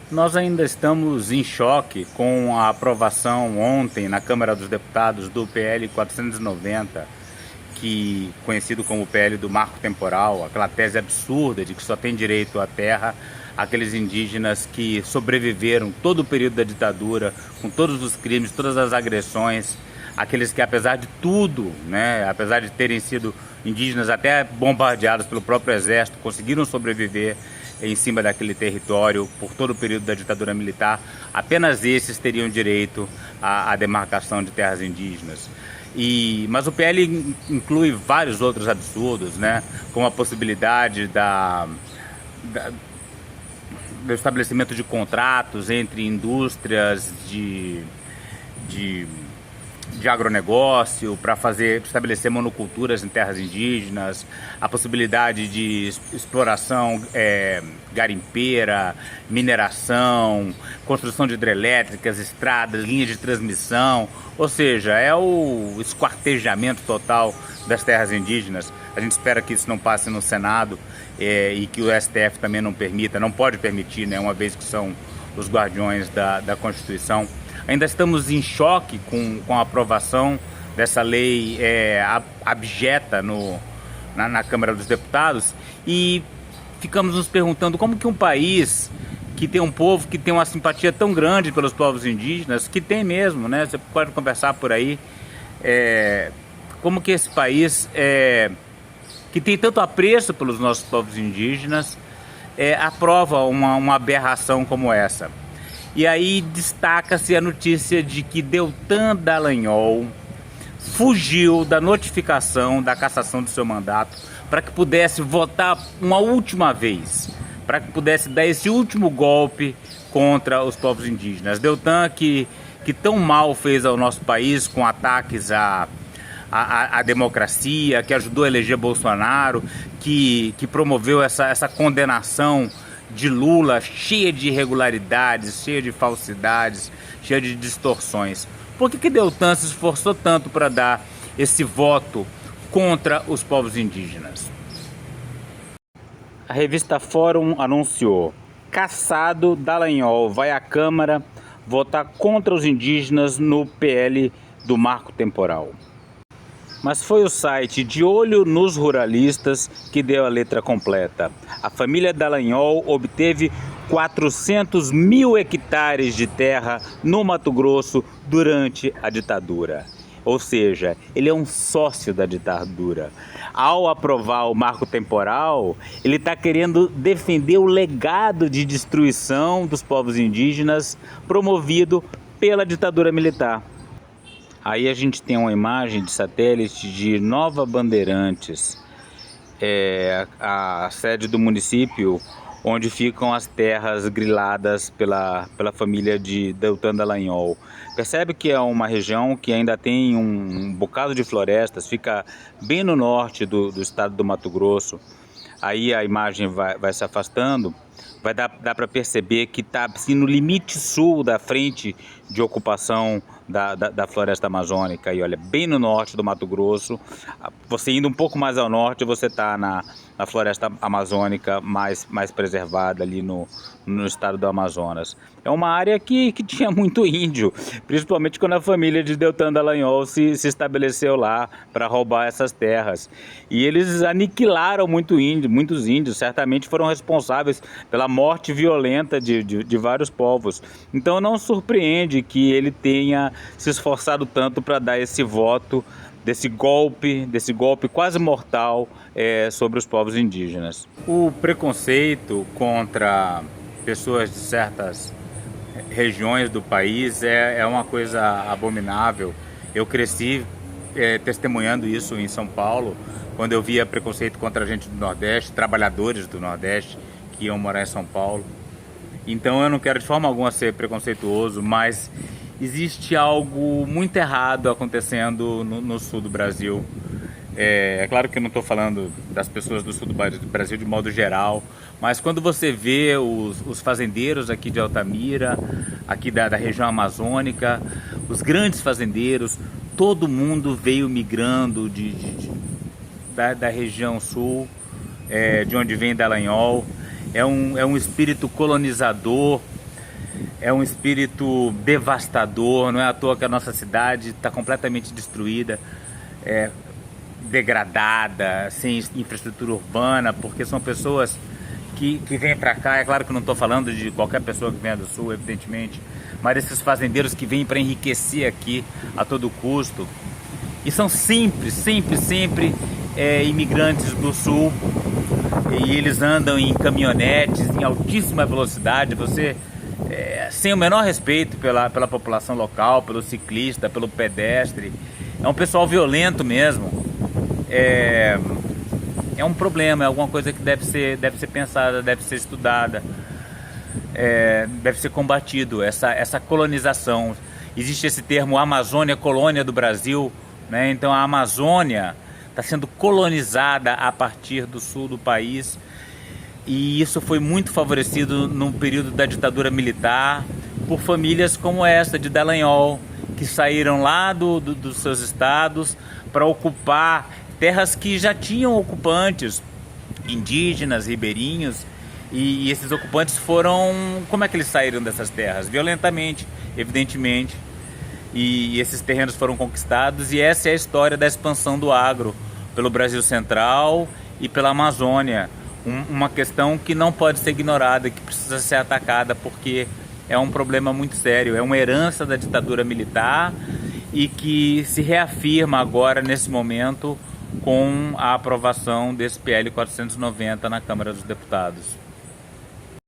Nós ainda estamos em choque com a aprovação ontem na Câmara dos Deputados do PL 490, que conhecido como o PL do marco temporal, aquela tese absurda de que só tem direito à terra aqueles indígenas que sobreviveram todo o período da ditadura, com todos os crimes, todas as agressões, aqueles que apesar de tudo, apesar de terem sido indígenas até bombardeados pelo próprio exército, conseguiram sobreviver em cima daquele território por todo o período da ditadura militar. Apenas esses teriam direito à demarcação de terras indígenas. Mas o PL inclui vários outros absurdos, como a possibilidade do estabelecimento de contratos entre indústrias de agronegócio para estabelecer monoculturas em terras indígenas, a possibilidade de exploração garimpeira, mineração, construção de hidrelétricas, estradas, linhas de transmissão, ou seja, é o esquartejamento total das terras indígenas. A gente espera que isso não passe no Senado e que o STF também não pode permitir, uma vez que são os guardiões da Constituição. Ainda estamos em choque com a aprovação dessa lei abjeta na Câmara dos Deputados e ficamos nos perguntando como que um país que tem um povo que tem uma simpatia tão grande pelos povos indígenas, que tem mesmo, você pode conversar por aí, como que esse país que tem tanto apreço pelos nossos povos indígenas aprova uma aberração como essa. E aí destaca-se a notícia de que Deltan Dallagnol fugiu da notificação da cassação do seu mandato para que pudesse votar uma última vez, para que pudesse dar esse último golpe contra os povos indígenas. Deltan que tão mal fez ao nosso país com ataques à democracia, que ajudou a eleger Bolsonaro, que promoveu essa condenação de Lula, cheia de irregularidades, cheia de falsidades, cheia de distorções. Por que Deltan se esforçou tanto para dar esse voto contra os povos indígenas? A revista Fórum anunciou: cassado, Dallagnol vai à Câmara votar contra os indígenas no PL do marco temporal. Mas foi o site De Olho nos Ruralistas que deu a letra completa. A família Dallagnol obteve 400 mil hectares de terra no Mato Grosso durante a ditadura. Ou seja, ele é um sócio da ditadura. Ao aprovar o marco temporal, ele está querendo defender o legado de destruição dos povos indígenas promovido pela ditadura militar. Aí a gente tem uma imagem de satélite de Nova Bandeirantes, a sede do município onde ficam as terras griladas pela família de Deltan Dallagnol. Percebe que é uma região que ainda tem um bocado de florestas, fica bem no norte do estado do Mato Grosso. Aí a imagem vai se afastando, dá para perceber que está assim, no limite sul da frente de ocupação da floresta amazônica. E olha, bem no norte do Mato Grosso, você indo um pouco mais ao norte, você está na floresta amazônica mais preservada ali no estado do Amazonas. É uma área que tinha muito índio, principalmente quando a família de Deltan Dallagnol se estabeleceu lá para roubar essas terras. E eles aniquilaram muitos índios, certamente foram responsáveis pela morte violenta de vários povos. Então não surpreende que ele tenha se esforçado tanto para dar esse voto, desse golpe quase mortal sobre os povos indígenas. O preconceito contra pessoas de certas regiões do país é uma coisa abominável. Eu cresci testemunhando isso em São Paulo, quando eu via preconceito contra a gente do Nordeste, trabalhadores do Nordeste que iam morar em São Paulo. Então eu não quero de forma alguma ser preconceituoso, mas existe algo muito errado acontecendo no sul do Brasil. É claro que eu não estou falando das pessoas do sul do Brasil de modo geral, mas quando você vê os fazendeiros aqui de Altamira, aqui da região amazônica, os grandes fazendeiros, todo mundo veio migrando da região sul, de onde vem Dallagnol. É um espírito colonizador, É um espírito devastador, não é à toa que a nossa cidade está completamente destruída, degradada, sem infraestrutura urbana, porque são pessoas que vêm para cá. É claro que eu não estou falando de qualquer pessoa que venha do sul, evidentemente, mas esses fazendeiros que vêm para enriquecer aqui a todo custo. E são sempre imigrantes do sul, e eles andam em caminhonetes em altíssima velocidade, sem o menor respeito pela população local, pelo ciclista, pelo pedestre. É um pessoal violento mesmo. É um problema, é alguma coisa que deve ser pensada, deve ser estudada, deve ser combatido, essa colonização. Existe esse termo Amazônia, colônia do Brasil, né? Então a Amazônia está sendo colonizada a partir do sul do país, e isso foi muito favorecido no período da ditadura militar por famílias como essa de Dallagnol, que saíram lá dos seus estados para ocupar terras que já tinham ocupantes indígenas, ribeirinhos, e esses ocupantes foram... Como é que eles saíram dessas terras? Violentamente, evidentemente, e esses terrenos foram conquistados, e essa é a história da expansão do agro pelo Brasil Central e pela Amazônia. Uma questão que não pode ser ignorada, que precisa ser atacada, porque é um problema muito sério, é uma herança da ditadura militar e que se reafirma agora, nesse momento, com a aprovação desse PL 490 na Câmara dos Deputados.